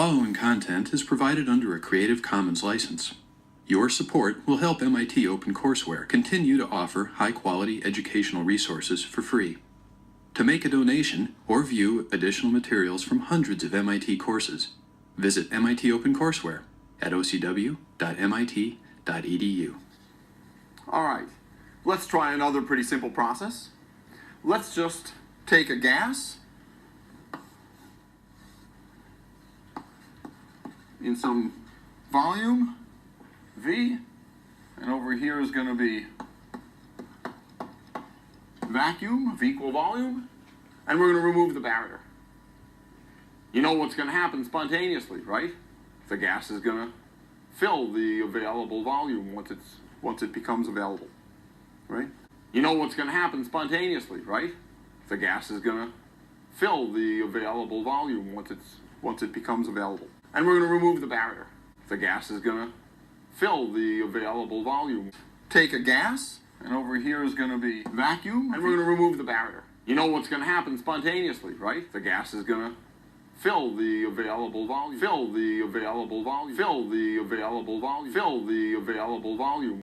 following content is provided under a Creative Commons license. Your support will help MIT OpenCourseWare continue to offer high-quality educational resources for free. To make a donation or view additional materials from hundreds of MIT courses, visit MIT OpenCourseWare at ocw.mit.edu. All right, let's try another pretty simple process. Let's just take a gas in some volume, V, and over here is going to be vacuum of equal volume, and we're going to remove the barrier. You know what's going to happen spontaneously, right? The gas is going to fill the available volume once it becomes available, right? You know what's going to happen spontaneously, right? The gas is going to fill the available volume once it becomes available. And we're going to remove the barrier. The gas is going to fill the available volume. Take a gas, and over here is going to be vacuum, and we're going to remove the barrier. You know what's going to happen spontaneously, right? The gas is going to fill the available volume, fill the available volume, fill the available volume, fill the available volume.